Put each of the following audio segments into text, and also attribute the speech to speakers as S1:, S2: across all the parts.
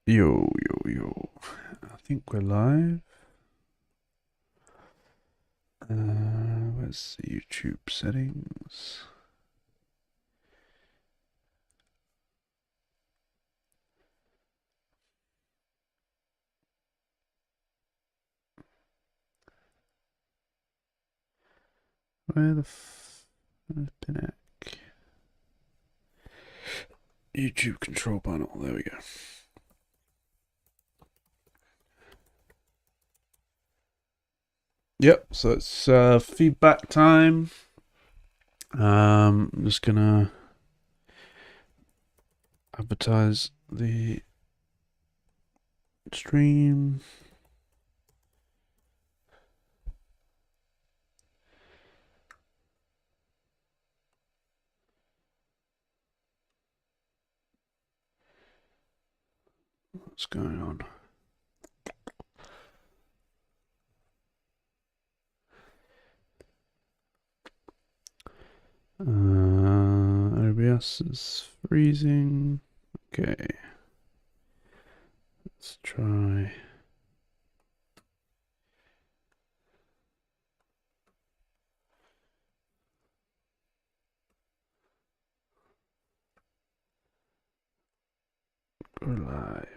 S1: Yo, yo, yo. I think we're live. Where's the YouTube settings? Where the Pinnac? YouTube control panel. There we go. Yep, so it's feedback time. I'm just gonna advertise the stream. What's going on? OBS is freezing. Okay. Let's try. Go live.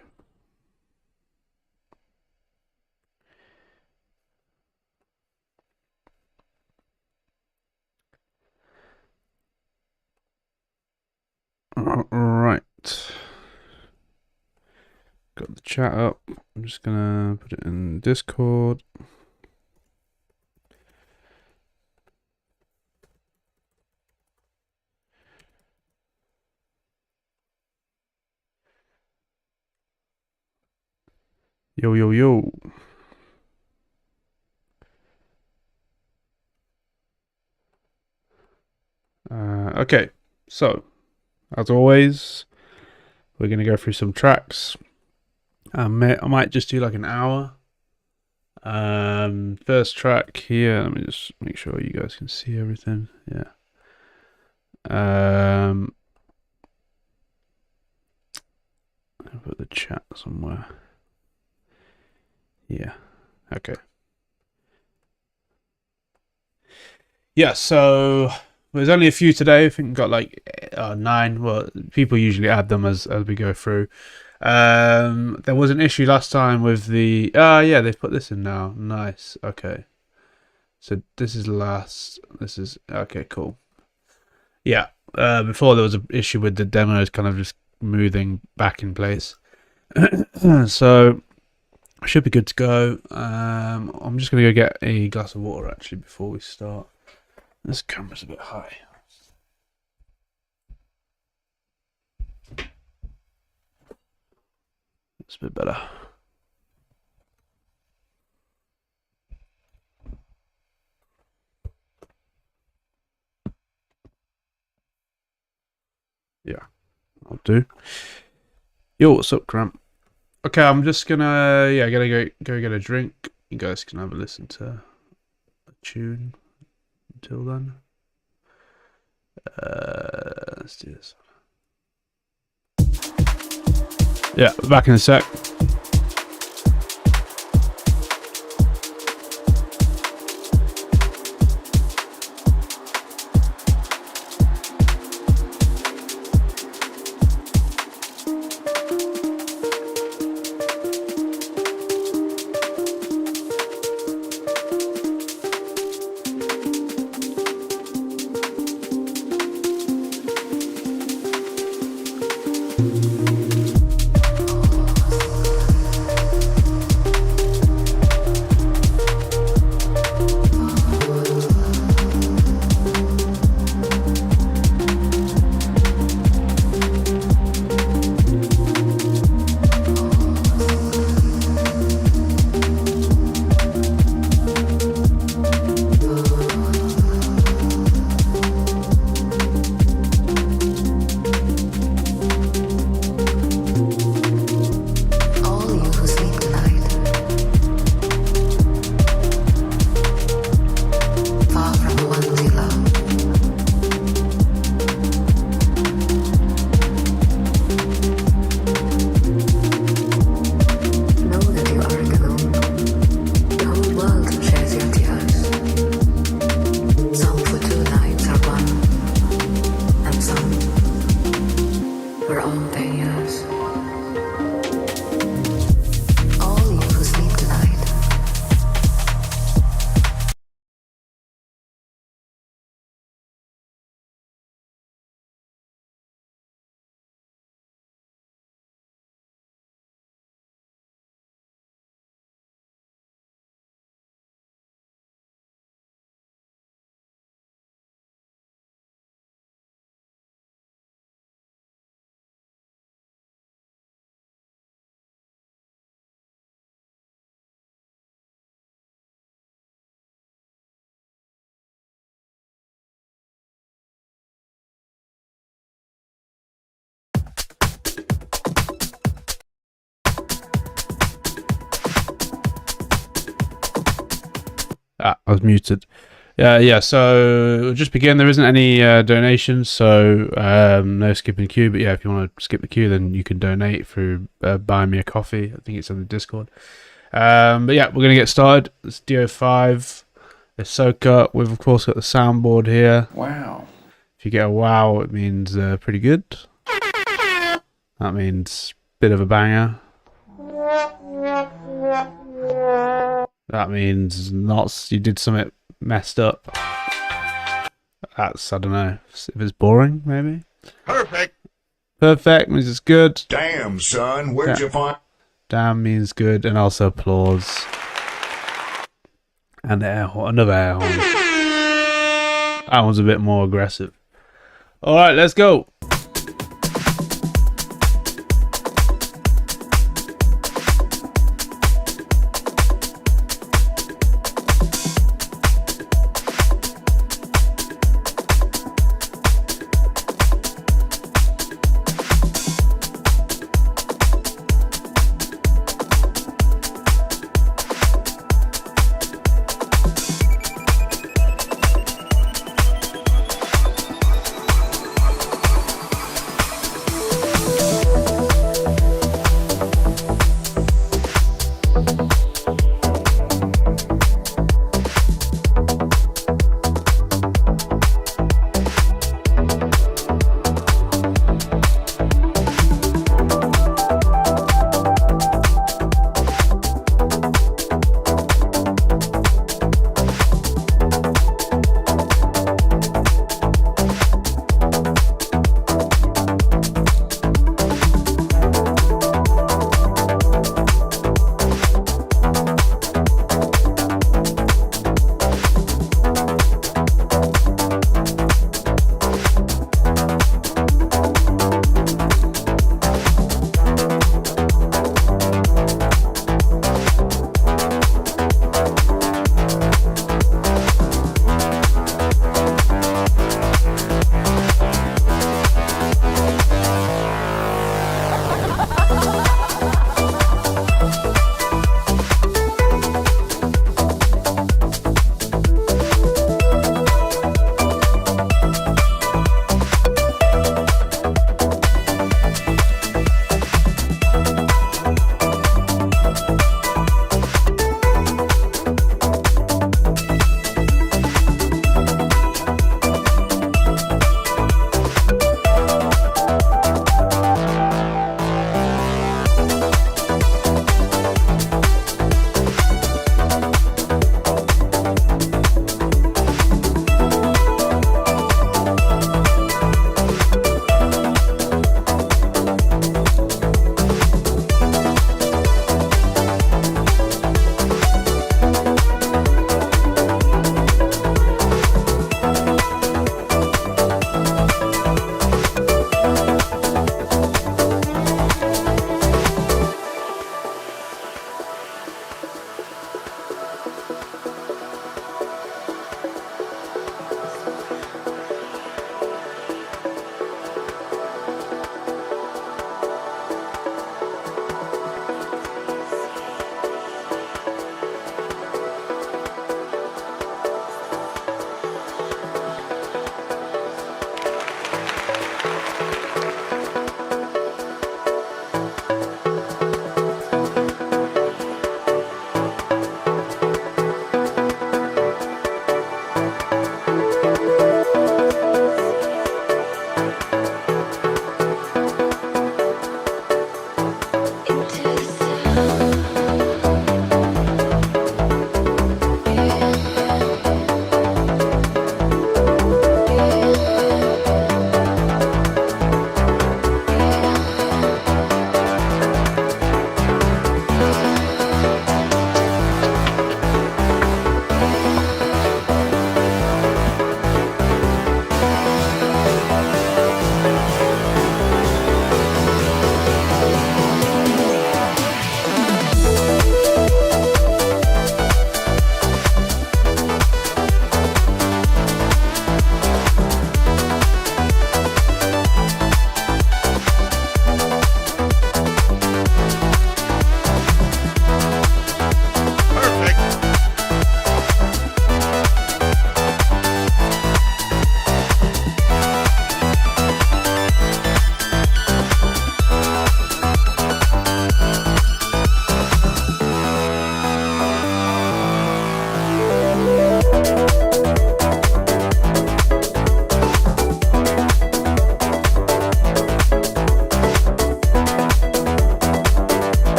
S1: Right. Got the chat up. I'm just gonna put it in Discord. Yo, yo, yo. Okay, so as always, we're gonna go through some tracks. I might just do like an hour. First track here. Let me just make sure you guys can see everything. Yeah. I'll put the chat somewhere. Yeah. Okay. Yeah. So there's only a few today. I think we've got like 9. Well, people usually add them as we go through. There was an issue last time with the. Yeah, they've put this in now. Nice. Okay. So this is last. This is okay. Cool. Yeah. Before there was an issue with the demos kind of just moving back in place. So I should be good to go. I'm just gonna go get a glass of water actually before we start. This camera's a bit high. It's a bit better. Yeah, I'll do. Yo, what's up, Cramp? Okay, I'm just gonna gotta go get a drink. You guys can have a listen to a tune until then. Let's do this. Yeah, back in a sec.
S2: We're all there, yes. All you who sleep tonight.
S1: I was muted. Yeah. So we'll just begin. There isn't any donations, so no skipping the queue. But yeah, if you want to skip the queue, then you can donate through buying me a coffee. I think it's on the Discord. But yeah, we're gonna get started. It's DO5. The Soka. We've of course got the soundboard here.
S3: Wow.
S1: If you get a wow, it means pretty good. That means bit of a banger. That means not you did something messed up. That's, I don't know, if it's boring, maybe.
S4: Perfect.
S1: Perfect means it's good.
S4: Damn, son, where'd you find?
S1: Damn means good, and also applause. And air horn, another air horn. That one's a bit more aggressive. All right, let's go.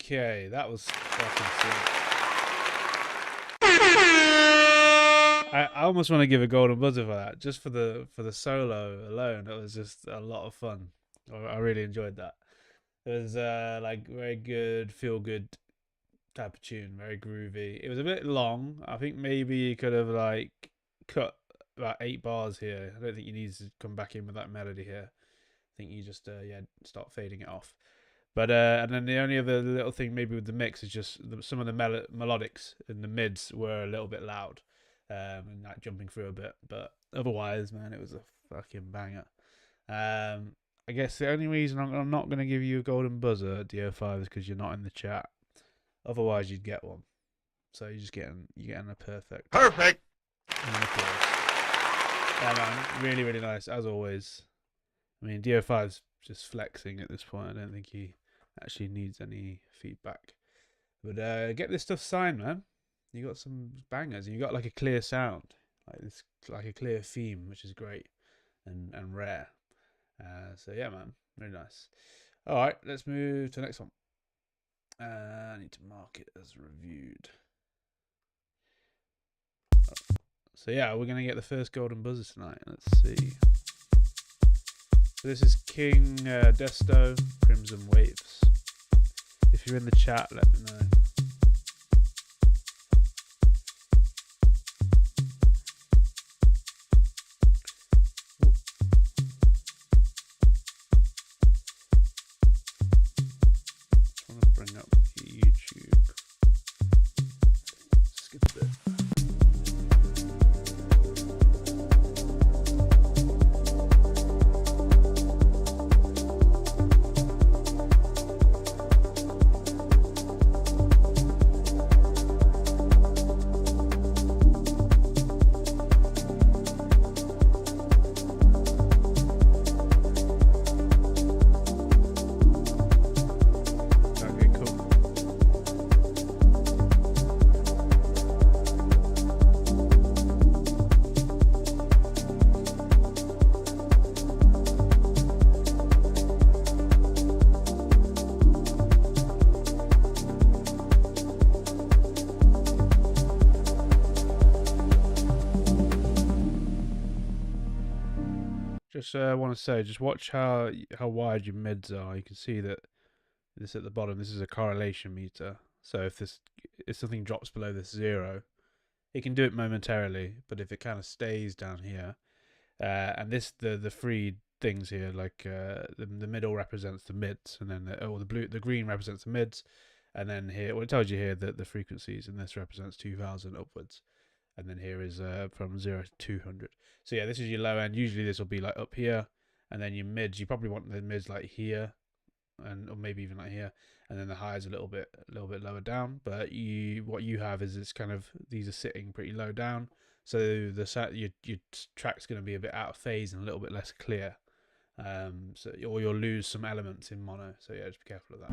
S1: Okay, that was fucking sick. I almost want to give a golden buzzer for that, just for the solo alone. It was just a lot of fun. I really enjoyed that. It was like very good, feel good type of tune, very groovy. It was a bit long. I think maybe you could have like cut about 8 bars here. I don't think you need to come back in with that melody here. I think you just start fading it off. But and then the only other little thing maybe with the mix is just some of the melodics in the mids were a little bit loud, and like jumping through a bit. But otherwise, man, it was a fucking banger. I guess the only reason I'm not going to give you a golden buzzer at DO5 is because you're not in the chat. Otherwise, you'd get one. So you're getting a perfect.
S4: Perfect.
S1: Yeah, man, really, really nice as always. I mean, DO5's just flexing at this point. I don't think he actually needs any feedback. But get this stuff signed, man. You got some bangers, and you got like a clear sound, like a clear theme, which is great and rare. So yeah, man, really nice. All right, let's move to the next one. I need to mark it as reviewed. So yeah, we're gonna get the first golden buzzer tonight. Let's see. So this is King Desto, Crimson Waves. If you're in the chat, let me know. Bring up YouTube. Skip a bit. Just want to say, just watch how wide your mids are. You can see that this at the bottom. This is a correlation meter. So if something drops below this 0, it can do it momentarily. But if it kind of stays down here, and the three things here, like the middle represents the mids, and then the green represents the mids, and then here, well, it tells you here that the frequencies, and this represents 2000 upwards. And then here is from 0 to 200. So yeah, this is your low end. Usually this will be like up here, and then your mids. You probably want the mids like here, or maybe even like here, and then the highs a little bit lower down. But what you have is this kind of, these are sitting pretty low down, so your track's going to be a bit out of phase and a little bit less clear. Or you'll lose some elements in mono. So yeah, just be careful of that.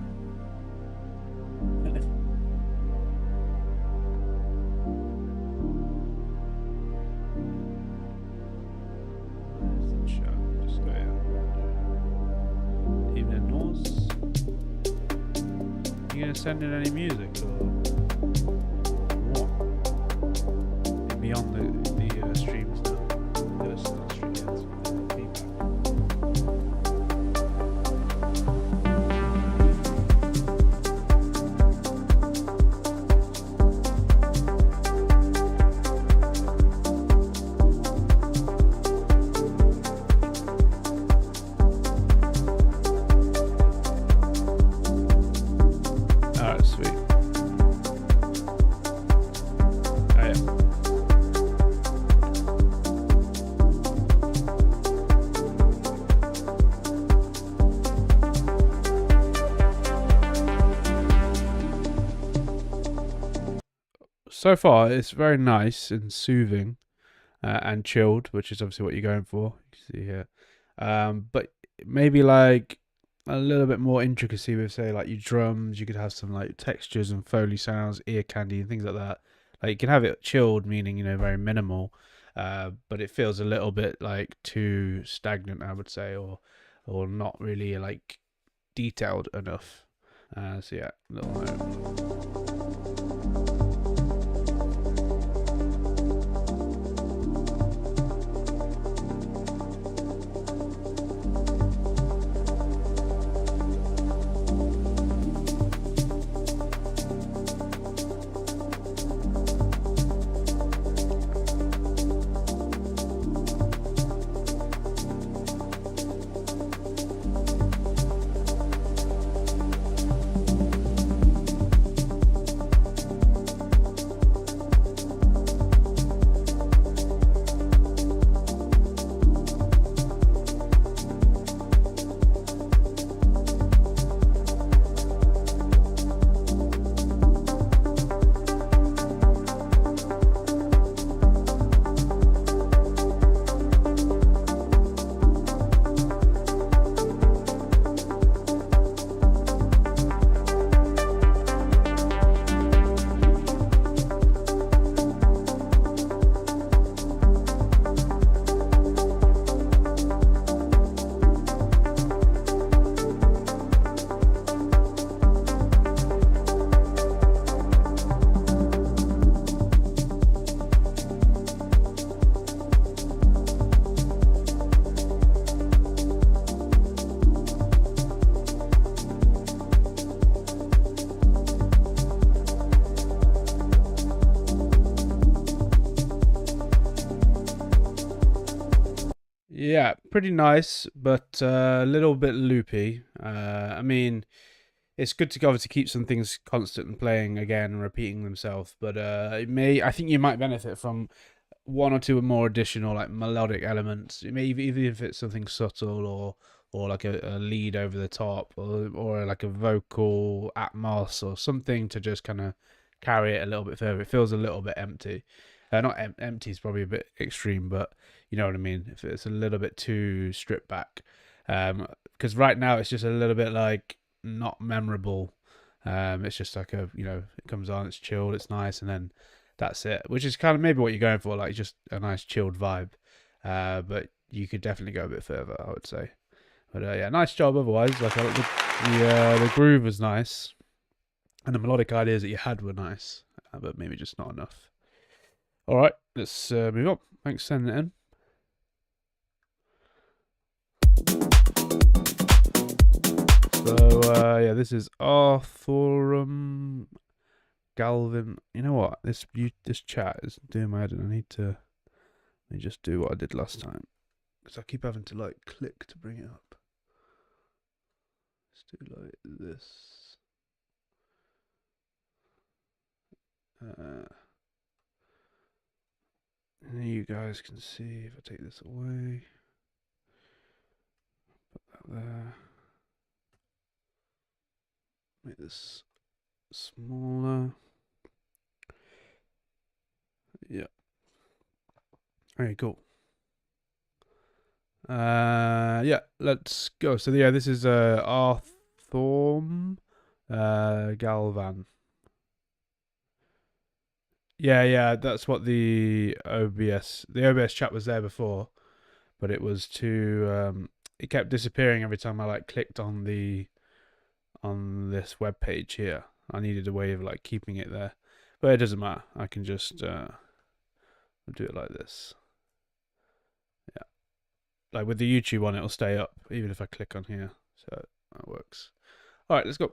S1: You gonna send in any music or what? Beyond the streams now. There's not stream yet. Feedback. So far, it's very nice and soothing and chilled, which is obviously what you're going for. You can see here. But maybe like a little bit more intricacy with, say, like your drums. You could have some like textures and Foley sounds, ear candy and things like that. Like you can have it chilled, meaning, very minimal. But it feels a little bit like too stagnant, I would say, or not really like detailed enough. So yeah, little note. Yeah, pretty nice, but a little bit loopy. I mean, it's good to go to keep some things constant and playing again and repeating themselves. But I think you might benefit from one or two more additional like melodic elements. Maybe even if it's something subtle or like a lead over the top or like a vocal atmos or something to just kind of carry it a little bit further. It feels a little bit empty. Not empty is probably a bit extreme, but you know what I mean. If it's a little bit too stripped back, because right now it's just a little bit like not memorable. It's just like it comes on, it's chilled, it's nice, and then that's it. Which is kind of maybe what you're going for, like just a nice chilled vibe. But you could definitely go a bit further, I would say. But yeah, nice job otherwise. Like the groove was nice, and the melodic ideas that you had were nice, but maybe just not enough. All right, let's move on. Thanks for sending it in. So yeah, this is Arthurum Galvin. You know what? This chat is doing my head, and I need to just do what I did last time because I keep having to like click to bring it up. Let's do like this. And you guys can see if I take this away. Put that there. Make this smaller. Yeah. Very cool. Yeah, let's go. So yeah, this is Arthorm Galvan. Yeah, that's what the OBS chat was there before, but it was too it kept disappearing every time I like clicked on this web page here. I needed a way of like keeping it there, but it doesn't matter. I can just do it like this. Yeah, like with the YouTube one, it'll stay up even if I click on here, so that works. All right, let's go.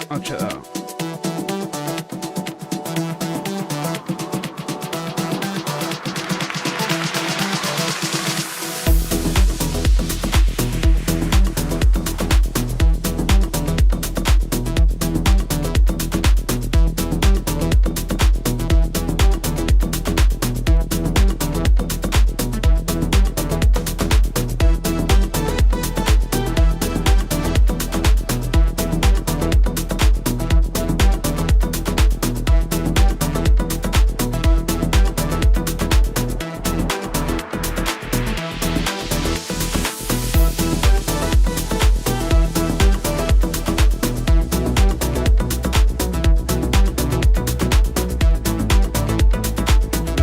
S1: I'll check that out.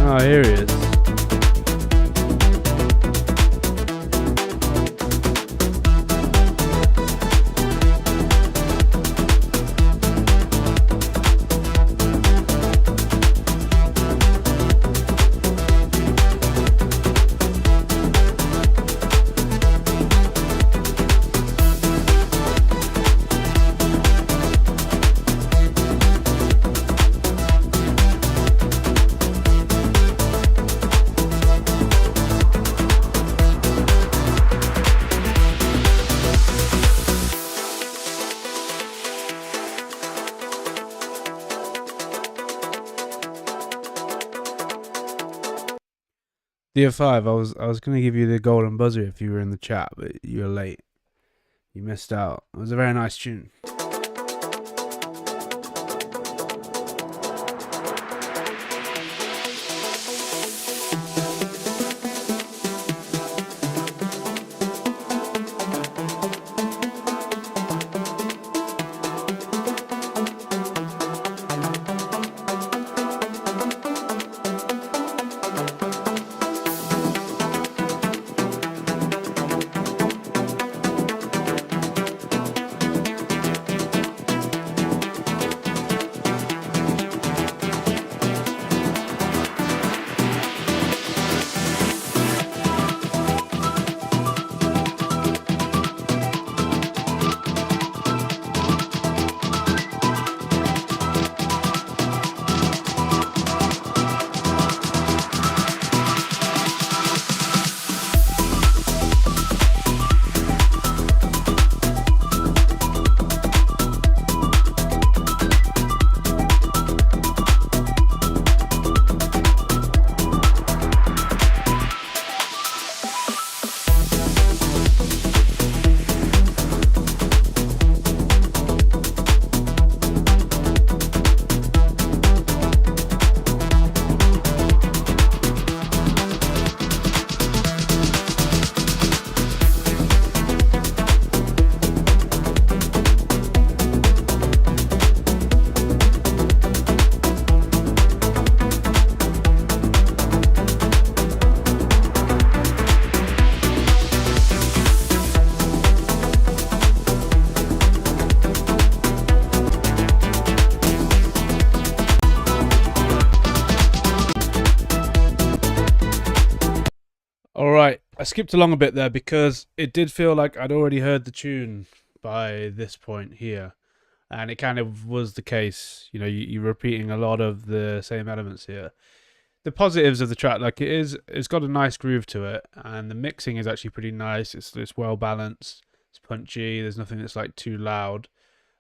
S1: Oh, here he is. Diva 5, I was gonna give you the golden buzzer if you were in the chat, but you were late. You missed out. It was a very nice tune. Alright, I skipped along a bit there because it did feel like I'd already heard the tune by this point here. And it kind of was the case. You know, you're repeating a lot of the same elements here. The positives of the track, like it's got a nice groove to it, and the mixing is actually pretty nice. It's well balanced, it's punchy, there's nothing that's like too loud.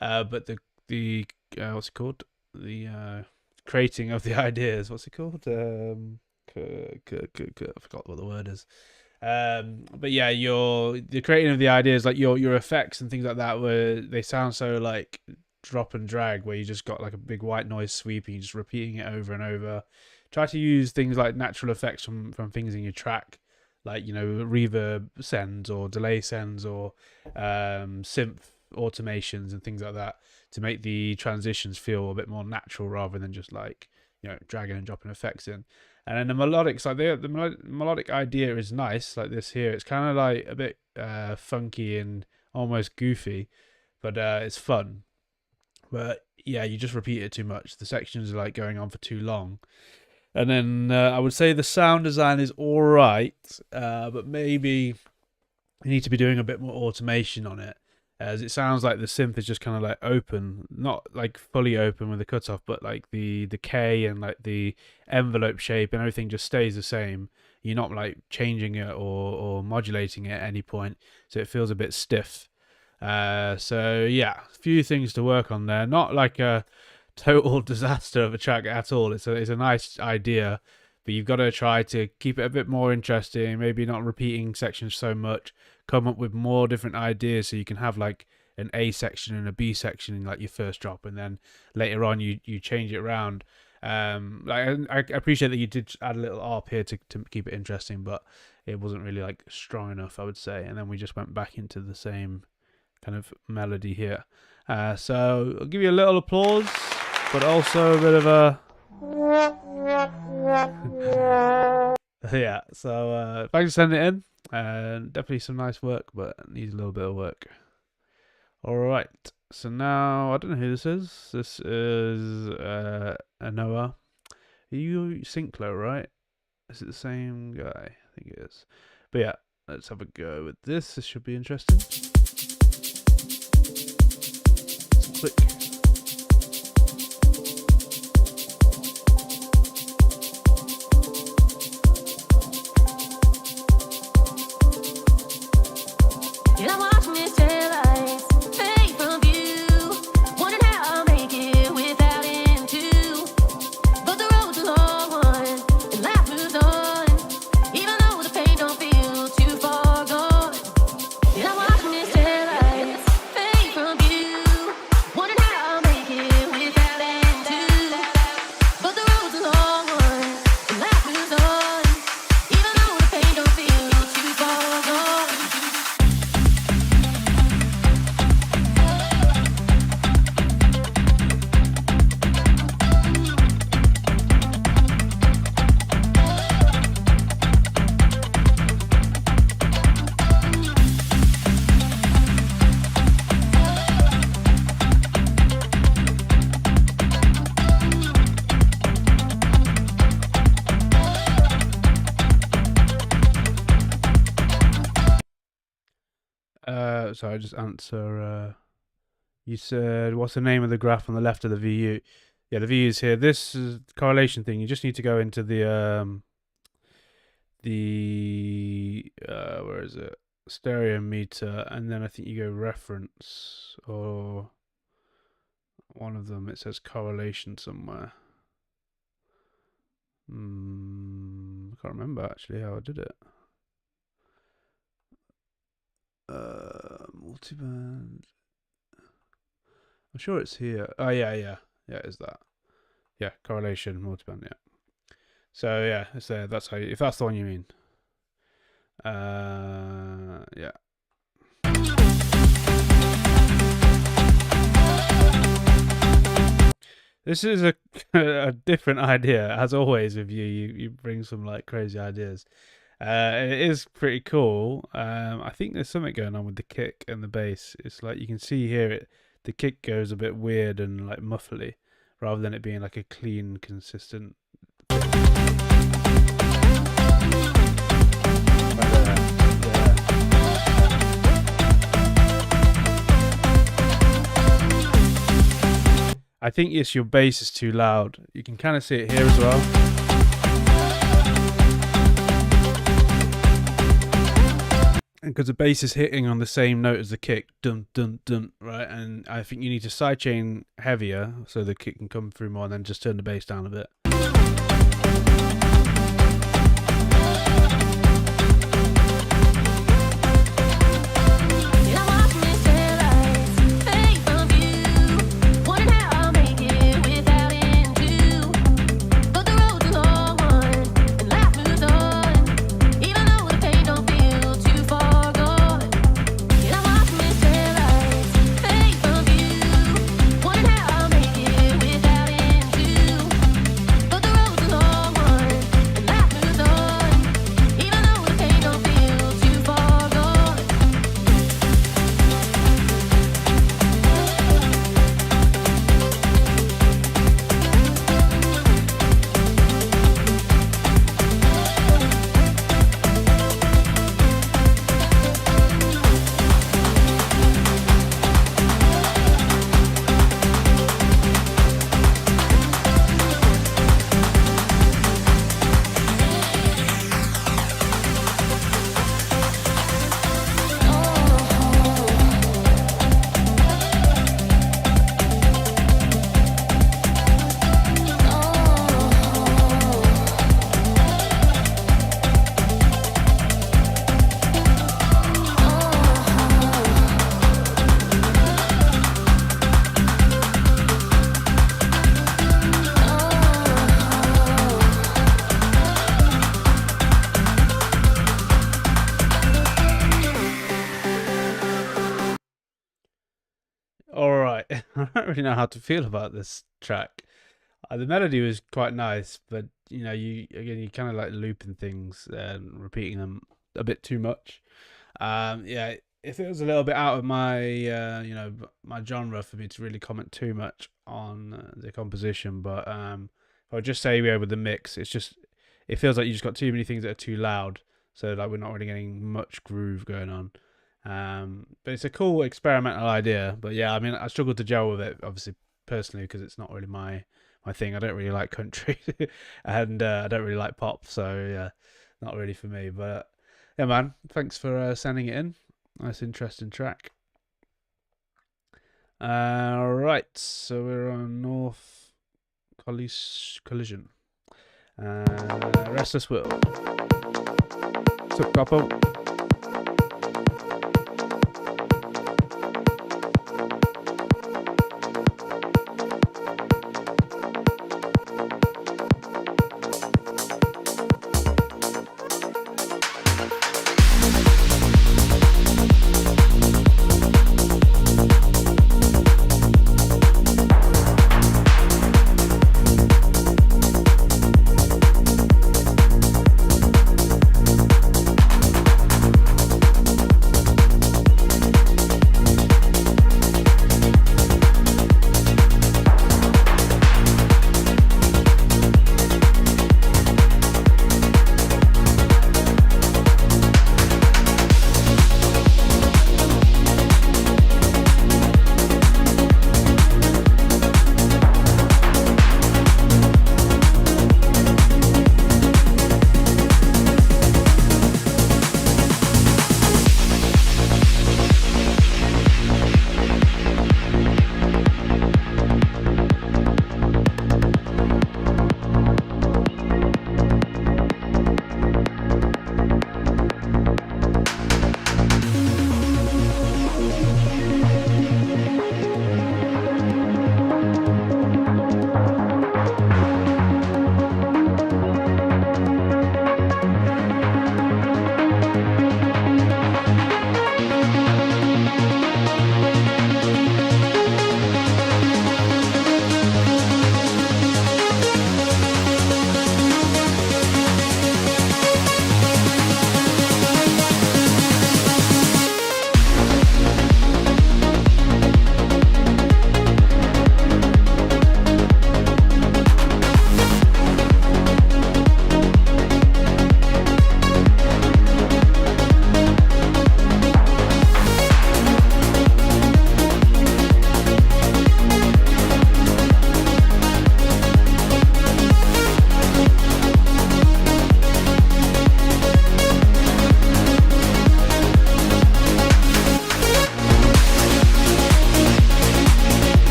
S1: But the what's it called? The creating of the ideas, what's it called? I forgot what the word is. But yeah, the creating of the ideas, like your effects and things like that, where they sound so like drop and drag, where you just got like a big white noise sweeping, just repeating it over and over. Try to use things like natural effects from things in your track, like, you know, reverb sends or delay sends or synth automations and things like that, to make the transitions feel a bit more natural rather than just like, you know, dragging and dropping effects in. And then the melodics, like the melodic idea is nice, like this here. It's kind of like a bit funky and almost goofy, but it's fun. But yeah, you just repeat it too much. The sections are like going on for too long. And then I would say the sound design is all right, but maybe you need to be doing a bit more automation on it. as it sounds like the synth is just kind of like open, not like fully open with the cutoff, but like the decay and like the envelope shape and everything just stays the same. You're not like changing it or modulating it at any point, so it feels a bit stiff. So yeah, a few things to work on there. Not like a total disaster of a track at all. It's a nice idea, but you've got to try to keep it a bit more interesting. Maybe not repeating sections so much. Come up with more different ideas so you can have like an A section and a B section in like your first drop, and then later on you change it around. Like I appreciate that you did add a little ARP here to keep it interesting, but it wasn't really like strong enough, I would say. And then we just went back into the same kind of melody here. So I'll give you a little applause, but also a bit of a yeah. So thanks for sending it in. Definitely some nice work, but it needs a little bit of work. All right. So now I don't know who this is. This is Noah. Are you Synclo, right? Is it the same guy? I think it is. But yeah, let's have a go with this. This should be interesting. Click. Sorry, just answer. You said, what's the name of the graph on the left of the VU? Yeah, the VU is here. This is the correlation thing. You just need to go into the where is it? Stereo meter, and then I think you go reference or one of them. It says correlation somewhere. I can't remember actually how I did it. Multiband. I'm sure it's here. Oh yeah, is that? Yeah, correlation multiband. Yeah. So yeah, it's there. That's how. If that's the one you mean. Yeah. This is a different idea, as always with you. You bring some like crazy ideas. It is pretty cool. I think there's something going on with the kick and the bass. It's like you can see here, the kick goes a bit weird and like muffly, rather than it being like a clean, consistent. I think yes, your bass is too loud. You can kind of see it here as well. Because the bass is hitting on the same note as the kick, dun dun dun, right? And I think you need to sidechain heavier so the kick can come through more, and then just turn the bass down a bit. don't really know how to feel about this track. The melody was quite nice, but you kind of like looping things and repeating them a bit too much. Yeah, if it was a little bit out of my my genre for me to really comment too much on the composition, but if I would just say with the mix, it feels like you just got too many things that are too loud, so like we're not really getting much groove going on. But it's a cool experimental idea. But yeah, I mean, I struggled to gel with it, obviously personally, because it's not really my thing. I don't really like country, and I don't really like pop, so yeah, not really for me. But yeah, man, thanks for sending it in. Nice, interesting track. Right, so we're on North Collision. Restless Will. What's up, couple?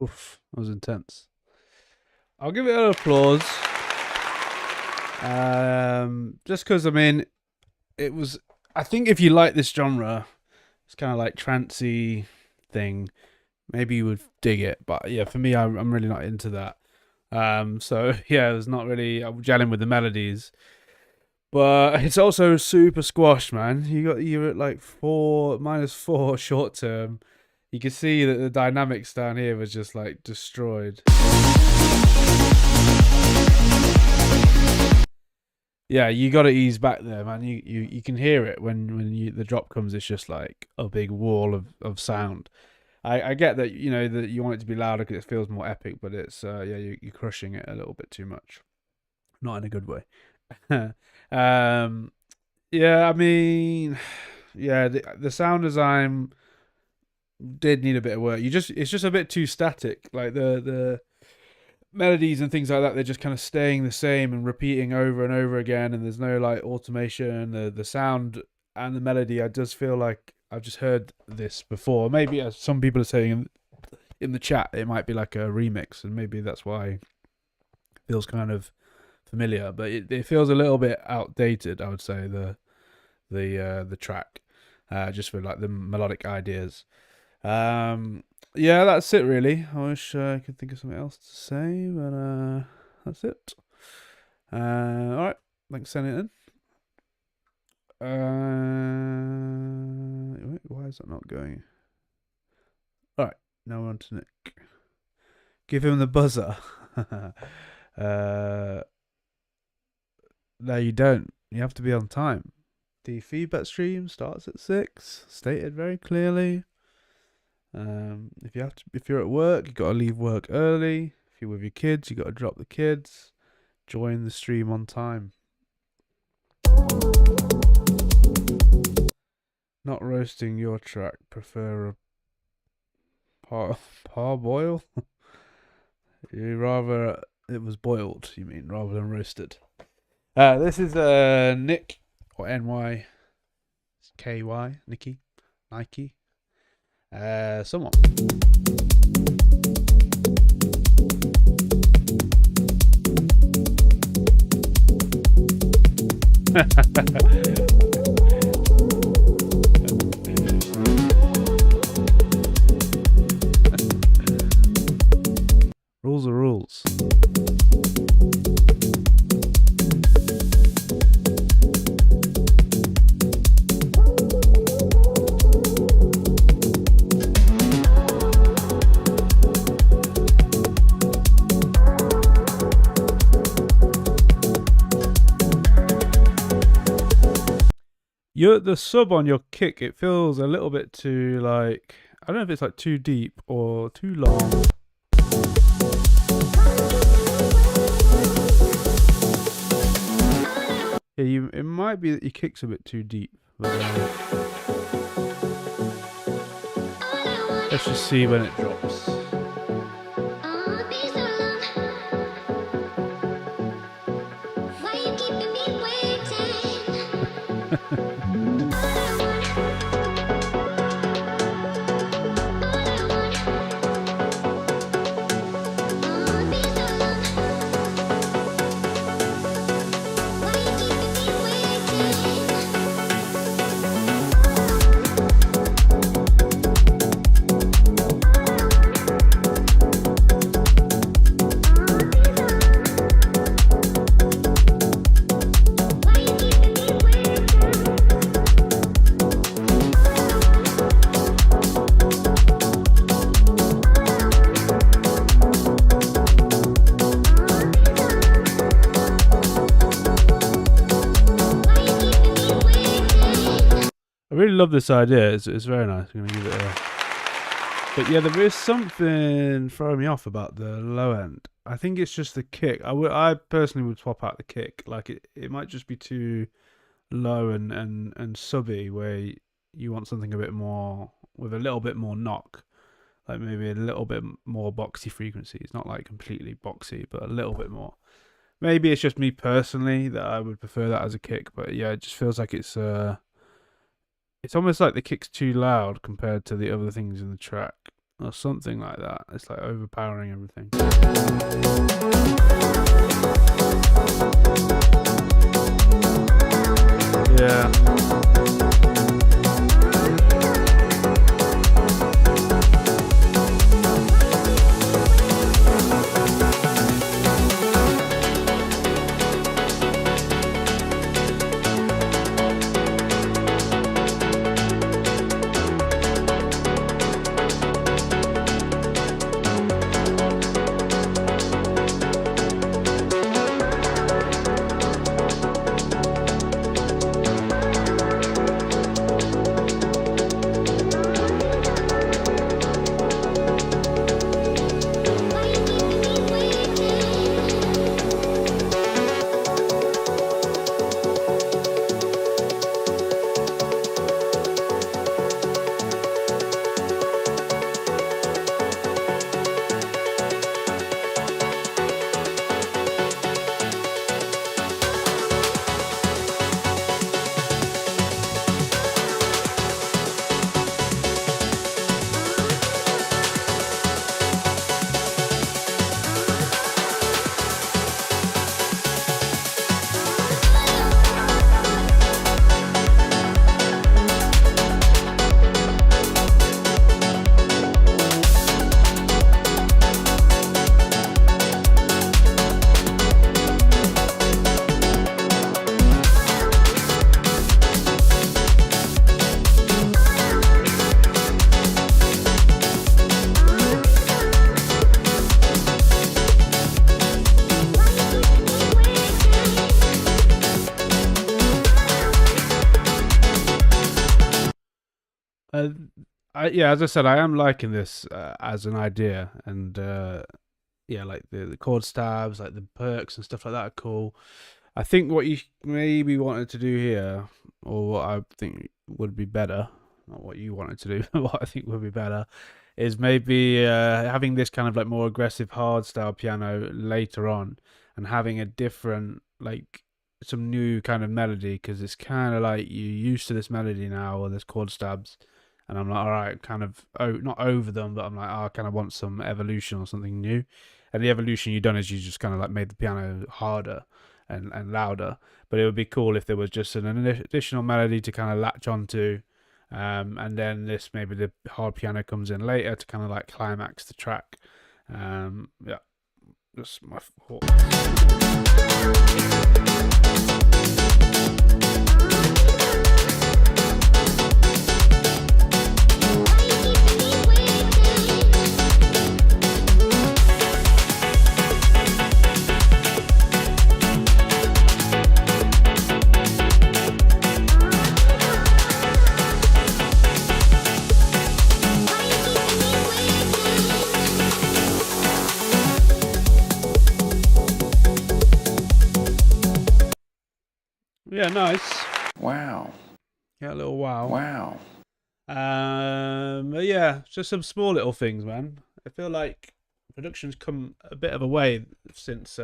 S1: Oof, that was intense. I'll give it an applause. Just because, I mean, it was. I think if you like this genre, it's kind of like trancey thing. Maybe you would dig it, but yeah, for me, I'm really not into that. So yeah, it's not really. I'm gelling with the melodies, but it's also super squashed, man. You're at like -4 short term. You can see that the dynamics down here was just like destroyed. Yeah, you got to ease back there, man. You can hear it when the drop comes. It's just like a big wall of sound. I get that, you know, that you want it to be louder because it feels more epic, but it's yeah, you're crushing it a little bit too much, not in a good way. Yeah, I mean, yeah, the sound design did need a bit of work. It's just a bit too static. Like the melodies and things like that, they're just kind of staying the same and repeating over and over again, and there's no like automation. The sound and the melody, I just feel like I've just heard this before. Maybe, as some people are saying in the chat, it might be like a remix, and maybe that's why it feels kind of familiar, but it feels a little bit outdated, I would say, the track, just for like the melodic ideas. Yeah, that's it really. I wish I could think of something else to say, but that's it. Alright, thanks for sending it in. Wait, why is that not going? Alright, now we're on to Nick. Give him the buzzer. No, you don't. You have to be on time. The feedback stream starts at 6, stated very clearly. If you're at work, you got to leave work early. If you're with your kids, you got to drop the kids. Join the stream on time. Not roasting your track. Prefer a parboil. You rather it was boiled, you mean, rather than roasted. This is Nick, or NY, KY, Nicky, Nike. Someone. Rules are rules. The sub on your kick, it feels a little bit too, like, I don't know if it's like too deep or too long. Yeah, it might be that your kick's a bit too deep. But, let's just see when it drops. I really love this idea. It's very nice. I'm gonna give it a. But yeah, there is something throwing me off about the low end. I think it's just the kick. I personally would swap out the kick. Like it might just be too low and subby, where you want something a bit more with a little bit more knock, like maybe a little bit more boxy frequency. It's not like completely boxy, but a little bit more. Maybe it's just me personally that I would prefer that as a kick. But yeah, it just feels like it's almost like the kick's too loud compared to the other things in the track. or something like that. It's like overpowering everything. Yeah. Yeah, as I said, I am liking this as an idea, and yeah, like the chord stabs, like the perks and stuff like that are cool. I think what you maybe wanted to do here, or what I think would be better, not what you wanted to do, but what I think would be better, is maybe having this kind of like more aggressive hard style piano later on, and having a different, like some new kind of melody, because it's kind of like you're used to this melody now, or this chord stabs. And I'm like, all right, kind of, not over them, but I'm like, oh, I kind of want some evolution or something new. And the evolution you've done is you just kind of like made the piano harder and louder. But it would be cool if there was just an additional melody to kind of latch onto. And then this, maybe the hard piano comes in later to kind of like climax the track. Yeah, that's my thought. Yeah, nice.
S3: Wow.
S1: Yeah, a little wow.
S3: Wow.
S1: But yeah, just some small little things, man. I feel like production's come a bit of a way since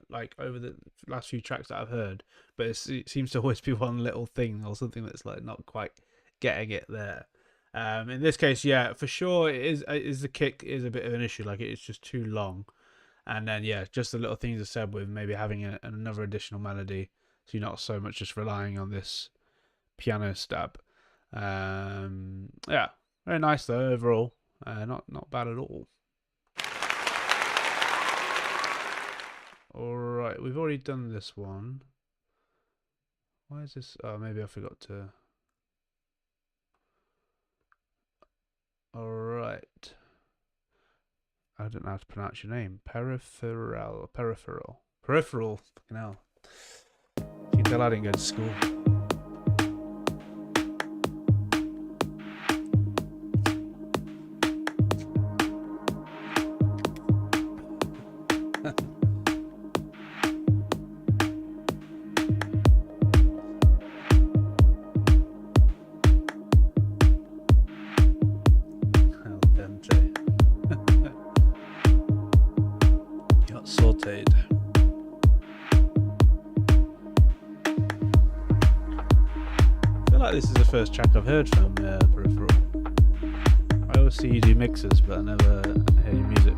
S1: like over the last few tracks that I've heard, but it seems to always be one little thing or something that's like not quite getting it there. In this case, yeah, for sure, it is the kick is a bit of an issue. Like it's just too long, and then yeah, just the little things I said with maybe having another additional melody, so you're not so much just relying on this piano stab. Yeah, very nice though overall. Not bad at all. Alright, we've already done this one. Why is this? Oh, maybe I forgot to. Alright. I don't know how to pronounce your name. Peripheral. Fucking hell. You can tell I didn't go to school. Got sauteed. I feel like this is the first track I've heard from Peripheral. I always see you do mixes, but I never hear your music.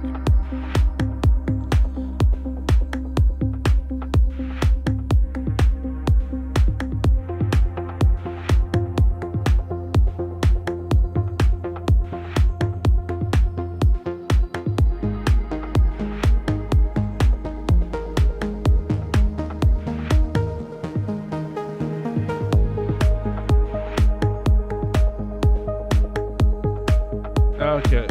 S1: Okay.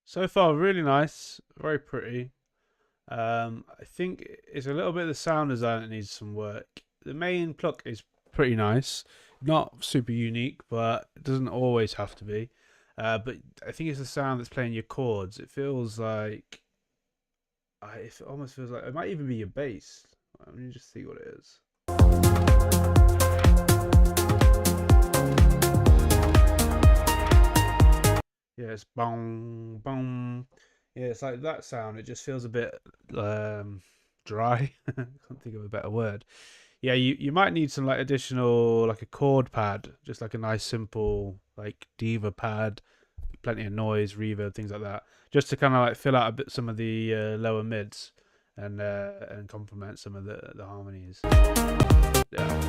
S1: So far, really nice, very pretty. I think it's a little bit of the sound design that needs some work. The main pluck is pretty nice, not super unique, but it doesn't always have to be. But I think it's the sound that's playing your chords. It feels like, it almost feels like it might even be your bass. Let me just see what it is. Yeah, it's boom, boom. Yeah, it's like that sound. It just feels a bit dry. Can't think of a better word. Yeah, you might need some like additional like a chord pad, just like a nice simple like Diva pad, plenty of noise, reverb, things like that, just to kind of like fill out a bit some of the lower mids and complement some of the harmonies. Yeah.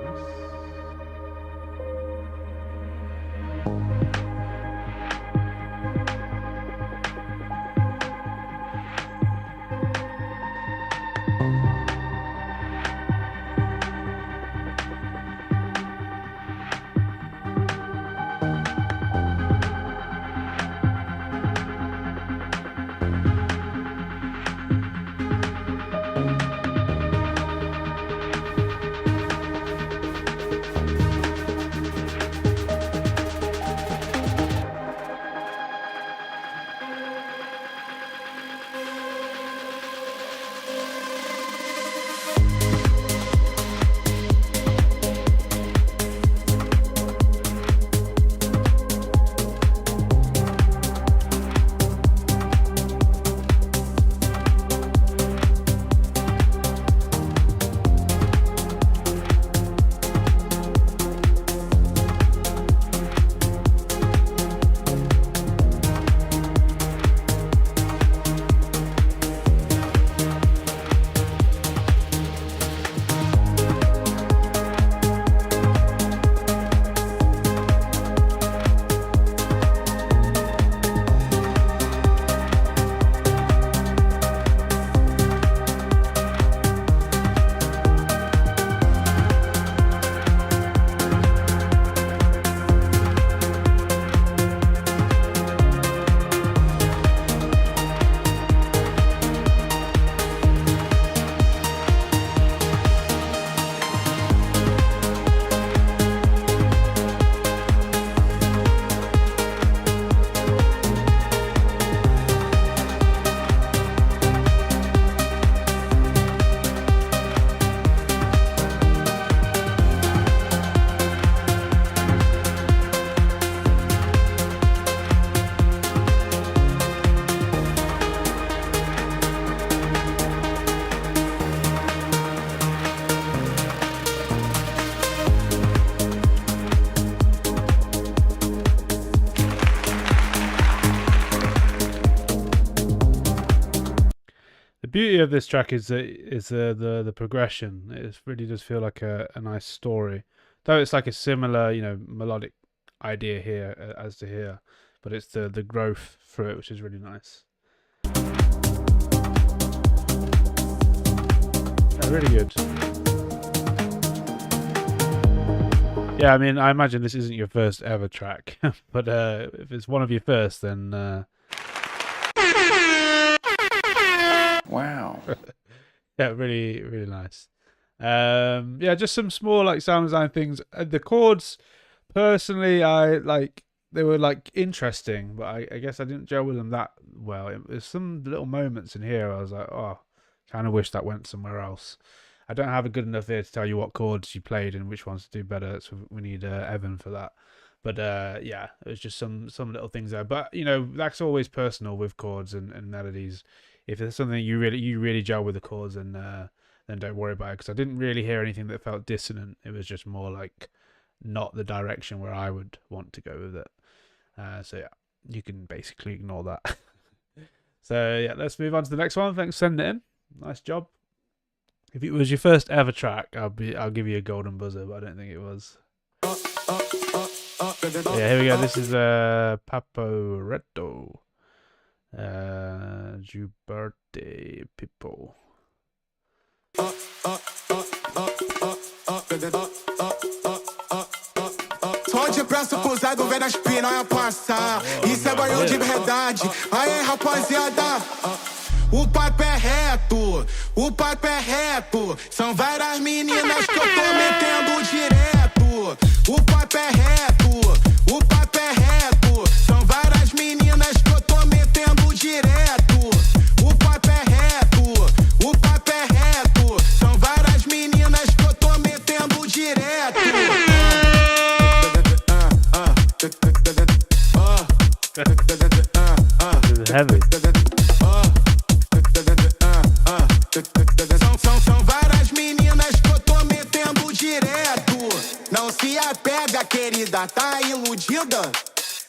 S1: Nice. The beauty of this track is the progression. It really does feel like a nice story, though it's like a similar melodic idea here as to here, but it's the growth through it which is really nice. Yeah, really good. Yeah, I mean, I imagine this isn't your first ever track, but if it's one of your first, then
S3: wow.
S1: yeah, really, really nice. Yeah, just some small like sound design things. The chords, personally, they were like interesting, but I guess I didn't gel with them that well. There's some little moments in here I was like, oh, kind of wish that went somewhere else. I don't have a good enough ear to tell you what chords you played and which ones to do better, so we need Evan for that. But yeah, it was just some little things there. But that's always personal with chords and melodies. If there's something you really gel with the chords, then don't worry about it. Because I didn't really hear anything that felt dissonant. It was just more like not the direction where I would want to go with it. So yeah, you can basically ignore that. So yeah, let's move on to the next one. Thanks for sending it in. Nice job. If it was your first ever track, I'll give you a golden buzzer, but I don't think it was. Yeah, here we go. This is Paporetto. Jubarte People.
S5: Só depressa cruzado, vendo as piranha passar. Isso é banho de verdade. Aí, rapaziada. O papo é reto, o papo é reto. São várias meninas que eu tô metendo direto. O papo é reto, o papo é reto. São várias meninas que eu tô metendo direto. O papo é reto, o papo é reto. São várias meninas que eu tô metendo direto.
S1: Heavy.
S5: São várias meninas que eu tô metendo direto. Não se apega, querida, tá iludida.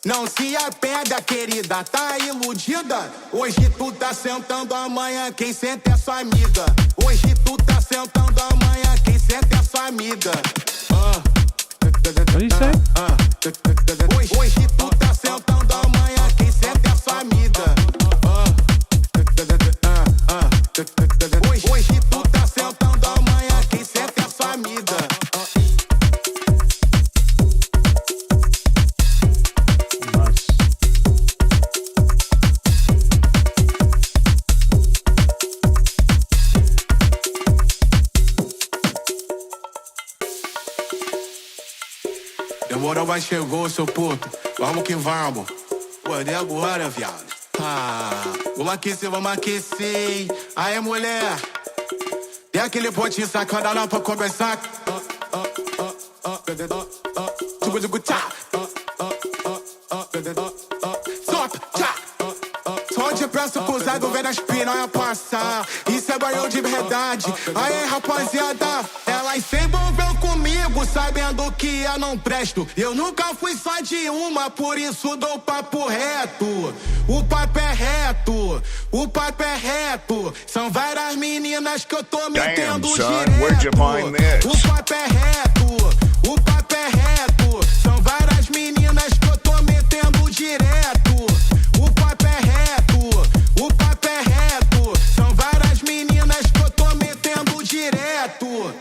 S5: Não se apega, querida, tá iludida. Hoje tu tá sentando, amanhã quem senta é sua amiga. Hoje tu tá sentando, amanhã quem senta é sua amiga.
S1: What do you say?
S5: Hoje tu tá sentando, amanhã quem senta é sua amiga. Hoje tu tá sentando, amanhã quem senta é sua amiga.
S1: Nice.
S5: Demorou, mas chegou, seu puto. Vamos que vamos. Pô, de agora, viado. Vamos aquecer. Aí, mulher. Tem aquele potinho sacana lá pra começar. Tipo de gutá. Solta, tchá. Só depressa cruzado, vendo as piranha passar. Isso é banho de verdade. Aí, rapaziada. Ela se envolveu comigo, sabendo que eu não presto. Eu nunca fui só de uma, por isso dou papo reto. O papo é reto, o papo é reto. São várias meninas que eu tô metendo
S4: son,
S5: direto.
S4: where'd you find this?
S5: O papo é reto, o papo é reto. São várias meninas que eu tô metendo direto. O papo é reto, o papo é reto. São várias meninas que eu tô metendo direto.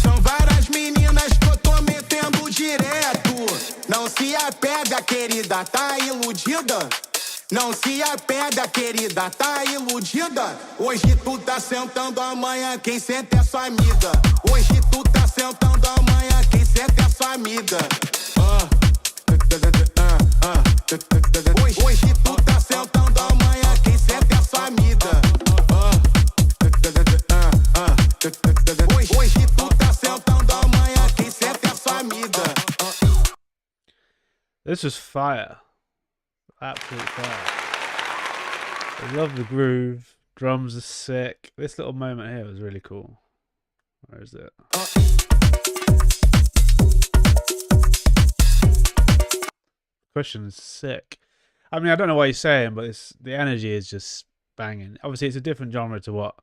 S5: São várias meninas que eu tô metendo direto. Não se apega, querida, tá iludida. Não se apega, querida, tá iludida. Hoje tu tá sentando, amanhã quem senta é sua amiga. Hoje tu tá sentando, amanhã quem senta é sua amiga. Hoje tu tá sentando, amanhã quem senta é sua amiga. Hoje tu tá sentando, amanhã quem senta é sua amiga.
S1: This was fire. Absolute fire. I love the groove. Drums are sick. This little moment here was really cool. Where is it? percussion is sick. I mean, I don't know what you're saying, but the energy is just banging. Obviously, it's a different genre to what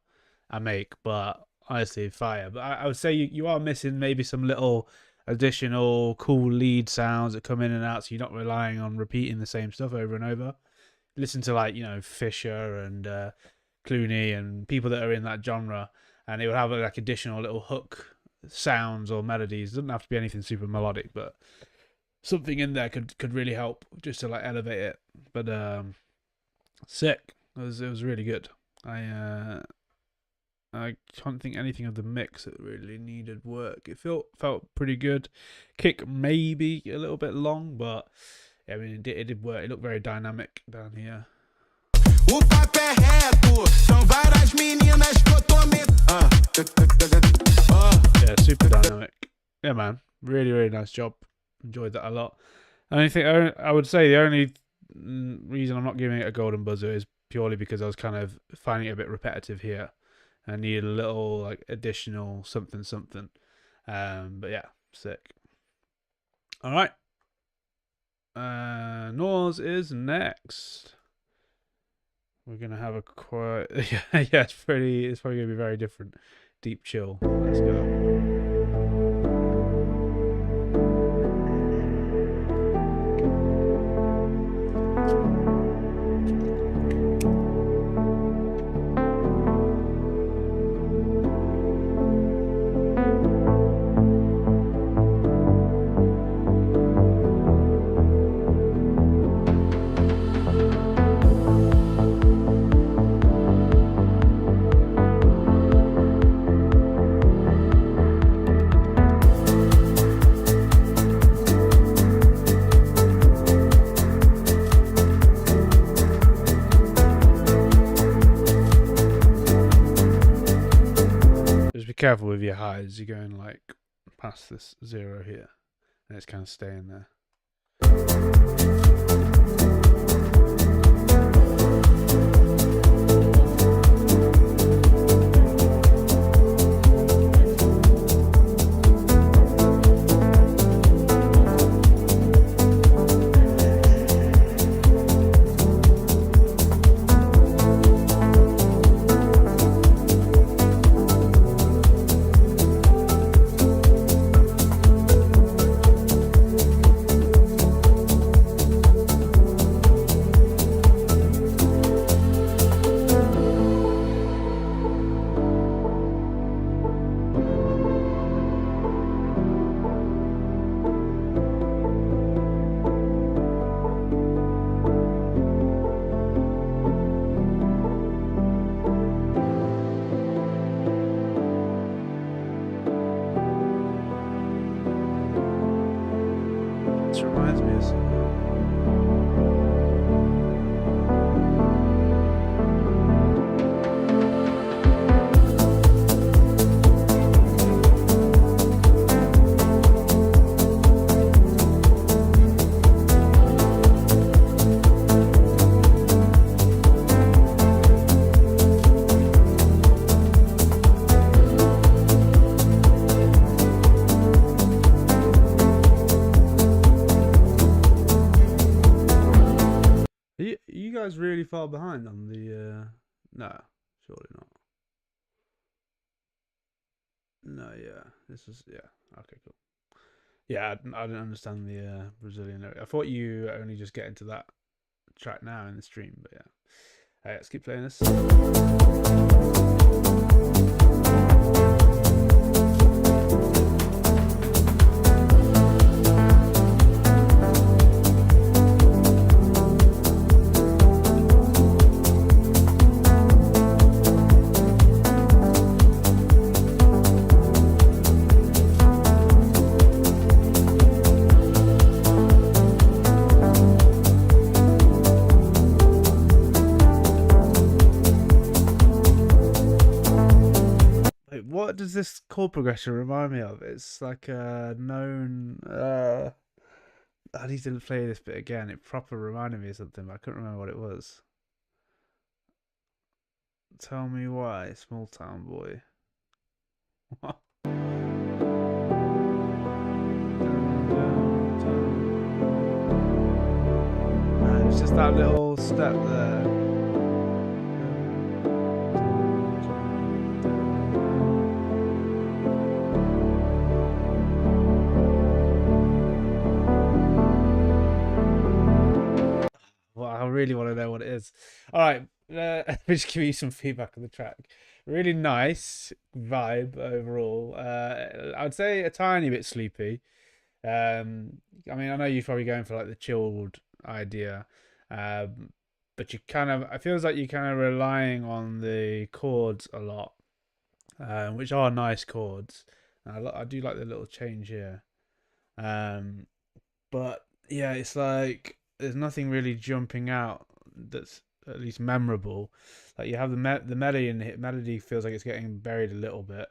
S1: I make, but honestly, fire. But I would say you are missing maybe some little additional cool lead sounds that come in and out, so you're not relying on repeating the same stuff over and over. Listen to like Fisher and Clooney and people that are in that genre, and it would have like additional little hook sounds or melodies. It doesn't have to be anything super melodic, but something in there could really help just to like elevate it. But sick. It was really good. I can't think anything of the mix that really needed work. It felt pretty good. Kick maybe a little bit long, but I mean it did work. It looked very dynamic down here.
S5: O papo é reto, são várias meninas que eu tô
S1: Yeah, super dynamic. Yeah, man. Really, really nice job. Enjoyed that a lot. I would say the only reason I'm not giving it a golden buzzer is purely because I was kind of finding it a bit repetitive here. I needed a little like additional something. But yeah, sick. All right. Nors is next. We're gonna have a quiet. Yeah, it's probably gonna be very different. Deep chill. Let's go. Careful with your highs. You're going like past this 0 here, and it's kind of staying there. This reminds me of something. Are you guys really far behind on the no, surely not. No, yeah. This is okay, cool. Yeah, I didn't understand the Brazilian lyric. I thought you only just get into that track now in the stream, but yeah. Alright, let's keep playing this. What does this chord progression remind me of? It's like a known. I need to play this bit again. It proper reminded me of something, but I couldn't remember what it was. Tell me why, small town boy. What? that little step there. Well, I really want to know what it is. All right, let me just give you some feedback on the track. Really nice vibe overall. I would say a tiny bit sleepy. I mean, I know you're probably going for like the chilled idea, but you kind of, it feels like you're kind of relying on the chords a lot, which are nice chords. I do like the little change here, but yeah, it's like there's nothing really jumping out that's at least memorable. Like you have the melody, and the melody feels like it's getting buried a little bit.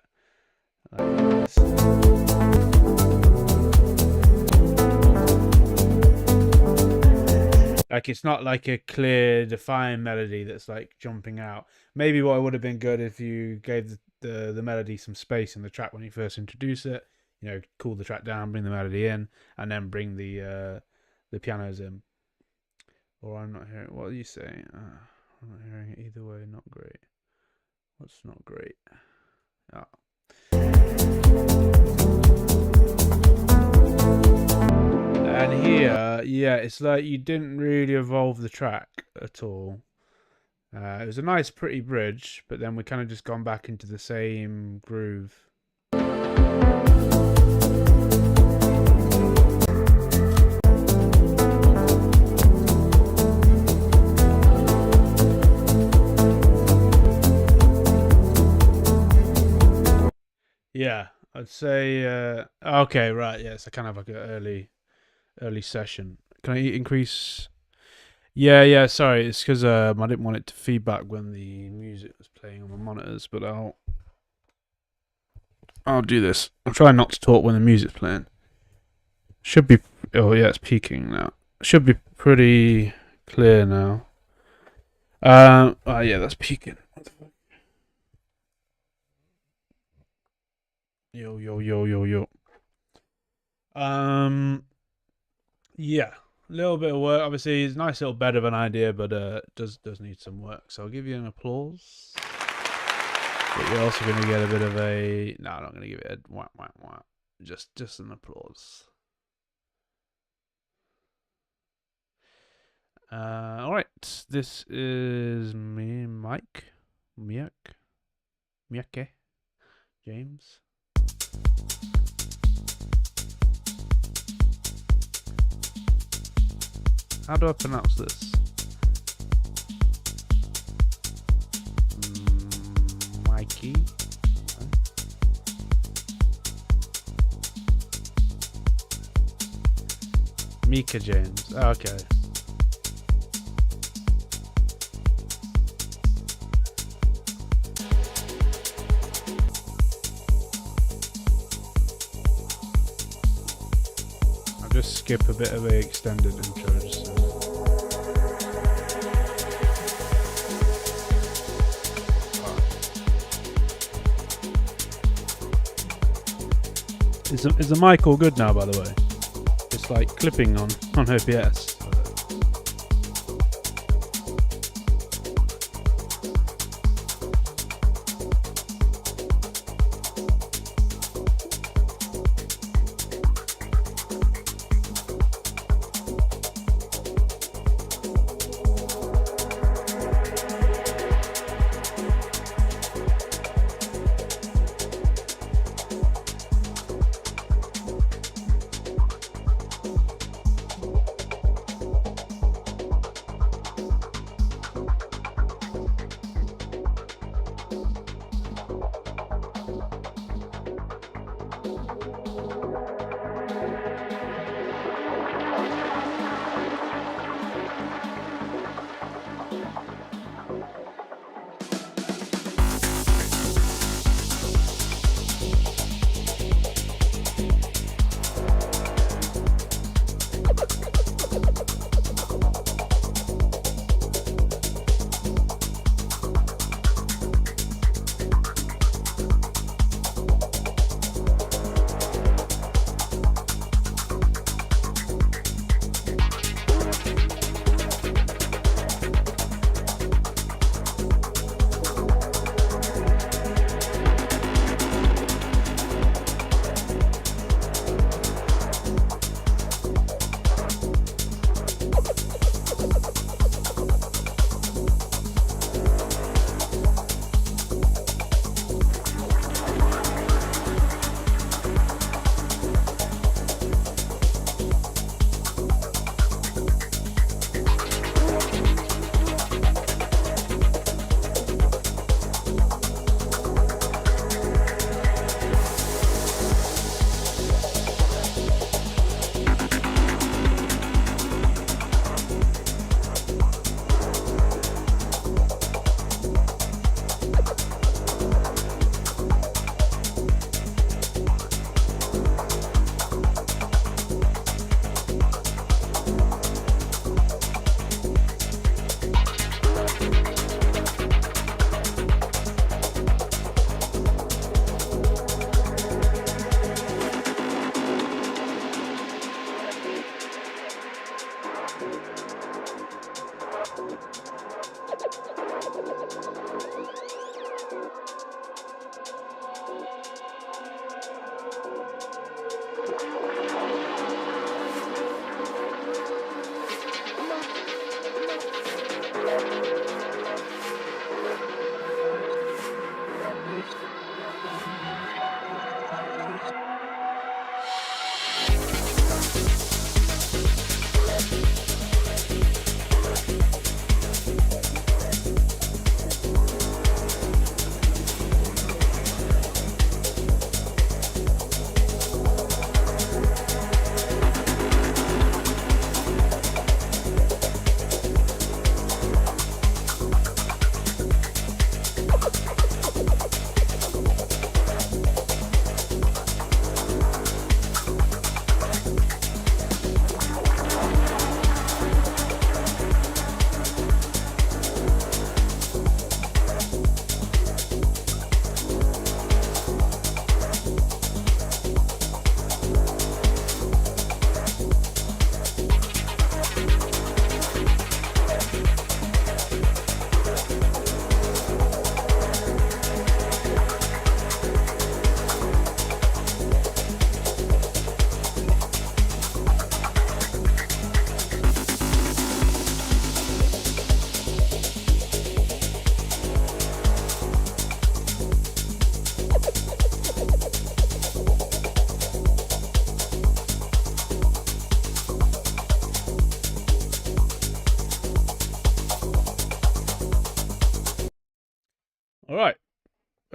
S1: Like Like it's not like a clear, defined melody that's like jumping out. Maybe what would have been good if you gave the melody some space in the track when you first introduce it. You know, cool the track down, bring the melody in, and then bring the pianos in. Or I'm not hearing. What are you saying? I'm not hearing it either way. Not great. What's not great? Oh. And here, yeah, it's like you didn't really evolve the track at all. It was a nice, pretty bridge, but then we kind of just gone back into the same groove. Yeah, I'd say. Okay, right. Yeah, it's kind of like an early session. Can I increase? Yeah. Sorry, it's because I didn't want it to feedback when the music was playing on my monitors, but I'll do this. I'm trying not to talk when the music's playing. Should be. Oh yeah, it's peaking now. Should be pretty clear now. Oh yeah, that's peaking. What the fuck? Yo. Yeah, a little bit of work. Obviously, it's a nice little bed of an idea, but does need some work. So I'll give you an applause. But you're also going to get a bit of a. No, I'm not going to give it a wah. Just an applause. All right. This is me, Mike, Miake, James. How do I pronounce this? Mikey. Mika James. Oh, okay. I'll just skip a bit of a extended intro. Is the mic all good now, by the way? It's like clipping on OBS.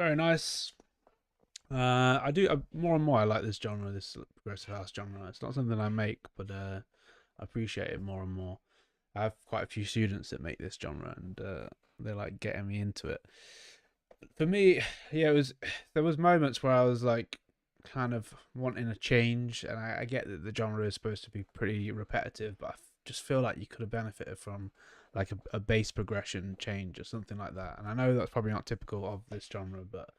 S1: very nice. I do more and more. I like this genre, this progressive house genre. It's not something I make, but I appreciate it more and more. I have quite a few students that make this genre, and they're like getting me into it. For me, yeah, there was moments where I was like kind of wanting a change, and I get that the genre is supposed to be pretty repetitive, but I just feel like you could have benefited from like a bass progression change or something like that. And I know that's probably not typical of this genre, but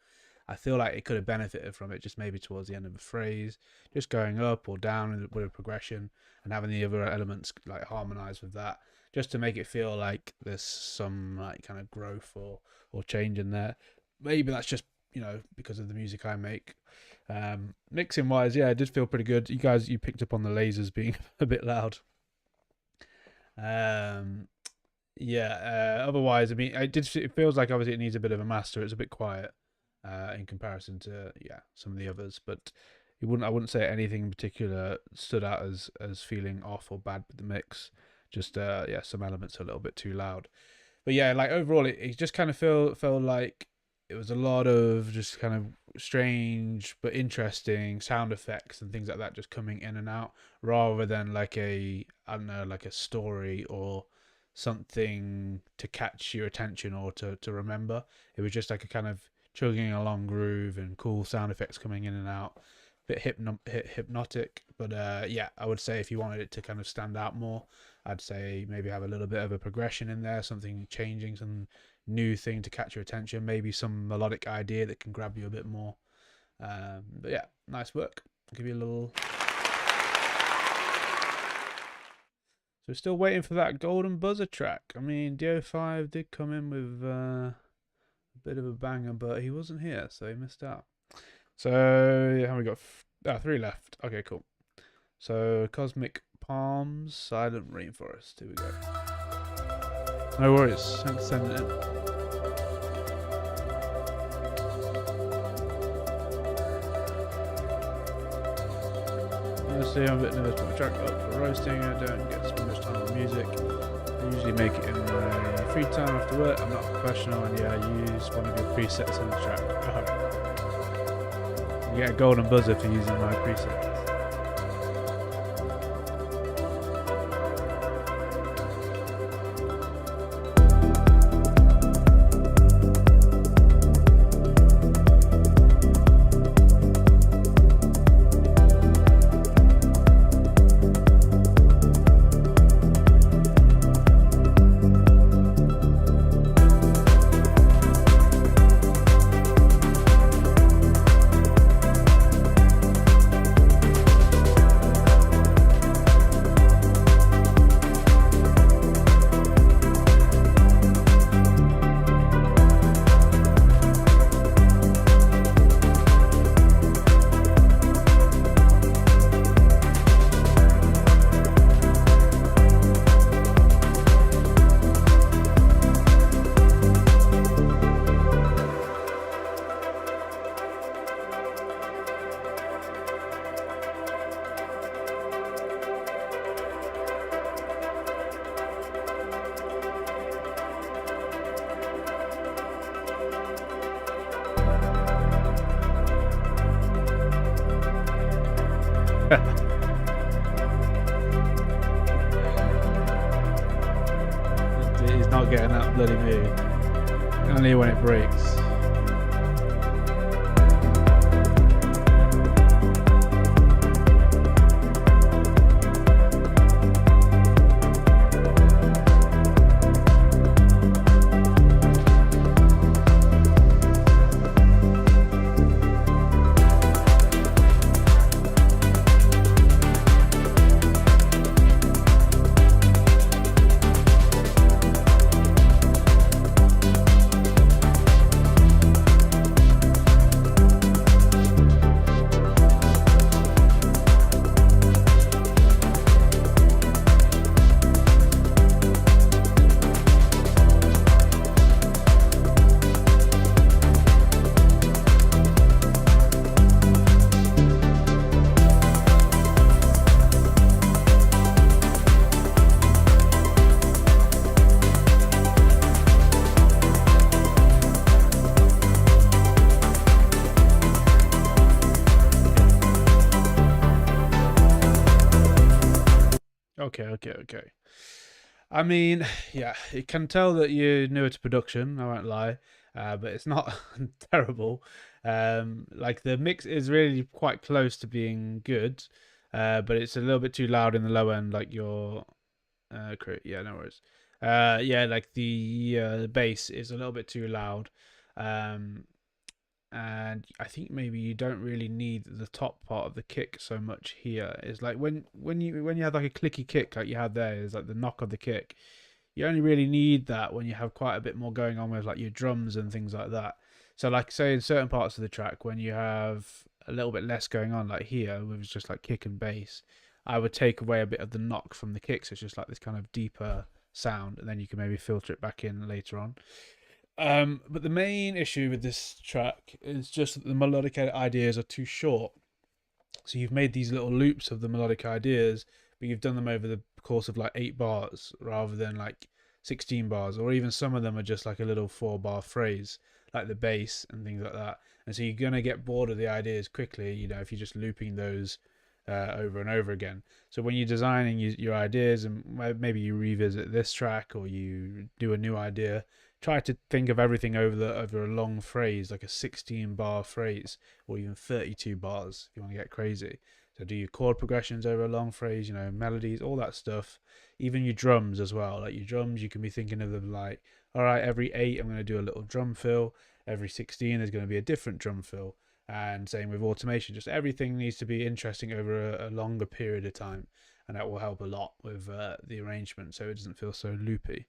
S1: I feel like it could have benefited from it just maybe towards the end of a phrase, just going up or down with a progression and having the other elements like harmonize with that, just to make it feel like there's some like kind of growth or change in there. Maybe that's just, you know, because of the music I make. Mixing wise, yeah, it did feel pretty good. You picked up on the lasers being a bit loud. Otherwise, I mean, it feels like obviously it needs a bit of a master. It's a bit quiet in comparison to some of the others, but I wouldn't say anything in particular stood out as feeling off or bad with the mix. Just some elements are a little bit too loud. But yeah, like overall it just kind of felt like it was a lot of just kind of strange but interesting sound effects and things like that just coming in and out, rather than like a story or something to catch your attention or to remember. It was just like a kind of chugging along groove and cool sound effects coming in and out, bit hypnotic. But I would say if you wanted it to kind of stand out more, I'd say maybe have a little bit of a progression in there, something changing, some new thing to catch your attention, maybe some melodic idea that can grab you a bit more. But yeah, nice work. I'll give you a little. So we're still waiting for that golden buzzer track. I mean, DO5 did come in with a bit of a banger, but he wasn't here, so he missed out. So how we got 3 left. Okay, cool. So Cosmic Palms, Silent Rainforest. Here we go. No worries. Thanks for sending it in. Honestly, I'm a bit nervous to put the track up for roasting. I don't get to spend much time on music. I usually make it in my free time after work. I'm not a professional, and I use one of your presets in the track. You get a golden buzzer for using my presets. He's not getting that bloody move. Only when it breaks. Okay. I mean, yeah, you can tell that you're newer to production. I won't lie, but it's not terrible. Like the mix is really quite close to being good, but it's a little bit too loud in the low end. Like your, yeah, no worries. Yeah, like the bass is a little bit too loud. Um, and I think maybe you don't really need the top part of the kick so much here. It's like when you have like a clicky kick like you have there, is like the knock of the kick. You only really need that when you have quite a bit more going on with like your drums and things like that. So like say in certain parts of the track when you have a little bit less going on, like here with just like kick and bass, I would take away a bit of the knock from the kicks. It's just like this kind of deeper sound, and then you can maybe filter it back in later on. But the main issue with this track is just that the melodic ideas are too short. So you've made these little loops of the melodic ideas, but you've done them over the course of like 8 bars rather than like 16 bars, or even some of them are just like a little 4 bar phrase, like the bass and things like that. And so you're going to get bored of the ideas quickly, if you're just looping those over and over again. So when you're designing your ideas, and maybe you revisit this track or you do a new idea, try to think of everything over a long phrase, like a 16 bar phrase, or even 32 bars if you want to get crazy. So do your chord progressions over a long phrase, melodies, all that stuff. Even your drums as well. Like your drums, you can be thinking of them like, all right, every 8 I'm going to do a little drum fill. Every 16 there's going to be a different drum fill. And same with automation, just everything needs to be interesting over a longer period of time, and that will help a lot with the arrangement so it doesn't feel so loopy.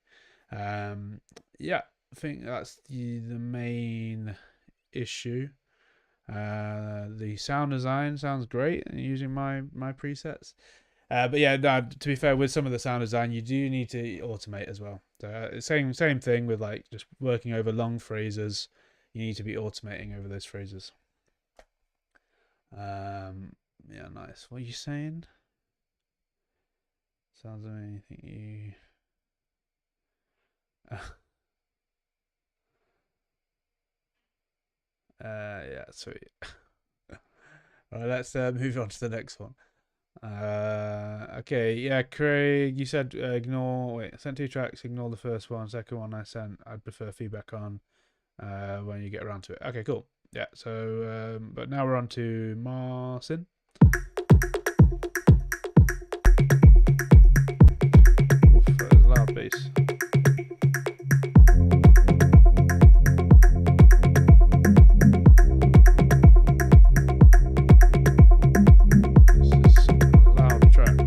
S1: Yeah, I think that's the main issue. The sound design sounds great using my presets. But yeah, no, to be fair, with some of the sound design, you do need to automate as well. So same thing with like just working over long phrases. You need to be automating over those phrases. Yeah, nice. What are you saying? Sounds like anything you. Yeah, sweet. Alright, let's move on to the next one. Okay, yeah, Craig, you said ignore. Wait, I sent 2 tracks. Ignore the first one. Second one I sent, I'd prefer feedback on when you get around to it. Okay, cool. Yeah, so but now we're on to Marcin. Oof, that was a loud bass. This is a loud track.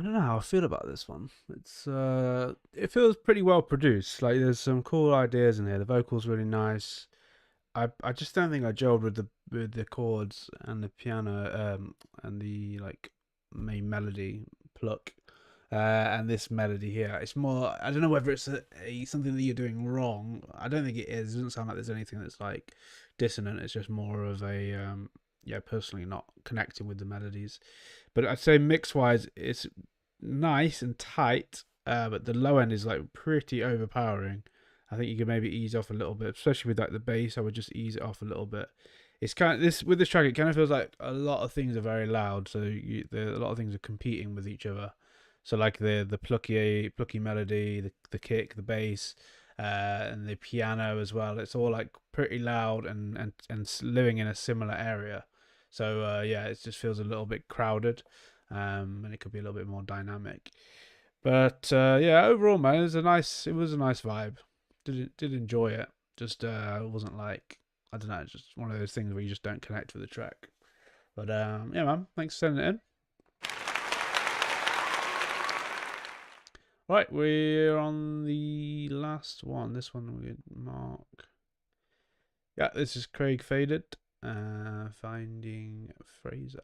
S1: I don't know how I feel about this one. It's it feels pretty well produced. Like there's some cool ideas in here. The vocals really nice. I just don't think I gelled with the chords and the piano and the like main melody pluck and this melody here. It's more, I don't know whether it's something that you're doing wrong. I don't think it is. It doesn't sound like there's anything that's like dissonant. It's just more of a yeah, personally not connecting with the melodies. But I'd say mix wise it's nice and tight, but the low end is like pretty overpowering. I think you could maybe ease off a little bit, especially with like the bass. I would just ease it off a little bit. It's kind of this with this track. It kind of feels like a lot of things are very loud, so a lot of things are competing with each other. So like the plucky melody, the kick, the bass, and the piano as well. It's all like pretty loud and living in a similar area. So yeah, it just feels a little bit crowded, and it could be a little bit more dynamic. But yeah, overall, man, it was a nice vibe. Did enjoy it. Just wasn't like, I don't know, it's just one of those things where you just don't connect with the track. But yeah, man, thanks for sending it in. Right, we're on the last one. This one we mark. Yeah, this is Craig Faded. Finding Fraser.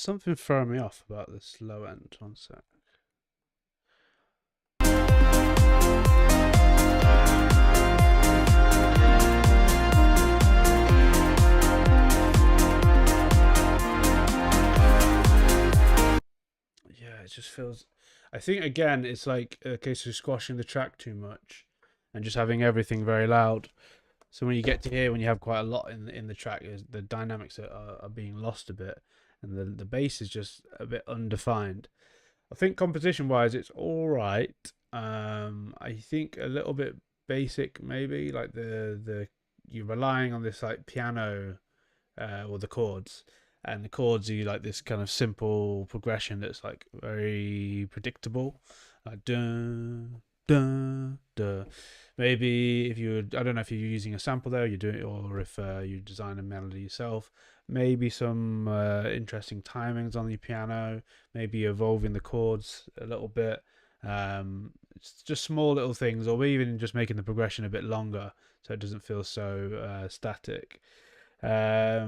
S1: something throwing me off about this low end. One sec. Yeah, it just feels. I think again, it's like a case of squashing the track too much, and just having everything very loud. So when you get to here, when you have quite a lot in the track, the dynamics are being lost a bit, and the bass is just a bit undefined. I think composition wise, it's all right. I think a little bit basic maybe, like the you're relying on this like piano or the chords, and the chords are like this kind of simple progression that's like very predictable, like dun dun dun. Maybe if you, I don't know if you're using a sample there, you do it, or if you design a melody yourself. Maybe some interesting timings on the piano. Maybe evolving the chords a little bit. It's just small little things, or even just making the progression a bit longer so it doesn't feel so static. Yeah,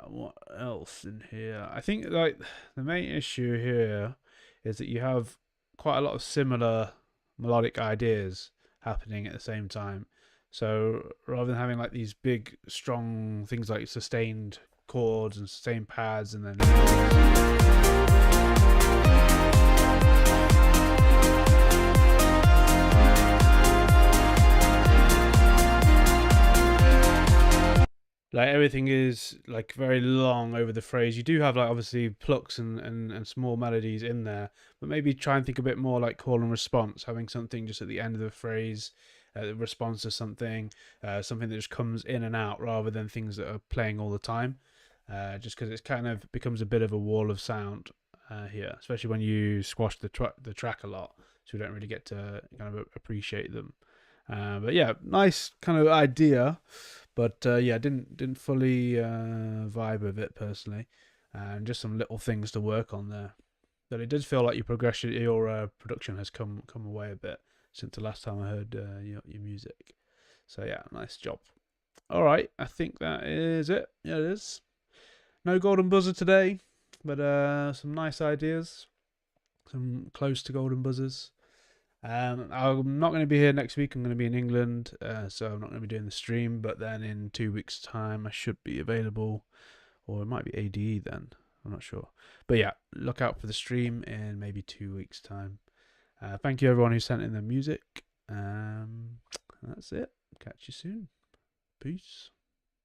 S1: what else in here? I think like the main issue here is that you have quite a lot of similar melodic ideas happening at the same time. So rather than having like these big, strong things like sustained chords and sustained pads, and then like everything is like very long over the phrase. You do have like obviously plucks and small melodies in there, but maybe try and think a bit more like call and response, having something just at the end of the phrase, response to something, something that just comes in and out rather than things that are playing all the time. Just because it kind of becomes a bit of a wall of sound here, especially when you squash the track a lot, so we don't really get to kind of appreciate them. But yeah, nice kind of idea, but yeah, didn't fully vibe with it personally, and just some little things to work on there. But it does feel like your progression, your production has come away a bit since the last time I heard your music. So yeah, nice job. All right, I think that is it. Yeah, it is. No golden buzzer today, but some nice ideas, some close to golden buzzers. I'm not going to be here next week. I'm going to be in England, so I'm not going to be doing the stream. But then in 2 weeks' time, I should be available, or it might be ADE then. I'm not sure. But yeah, look out for the stream in maybe 2 weeks' time. Thank you everyone who sent in their music. That's it. Catch you soon. Peace.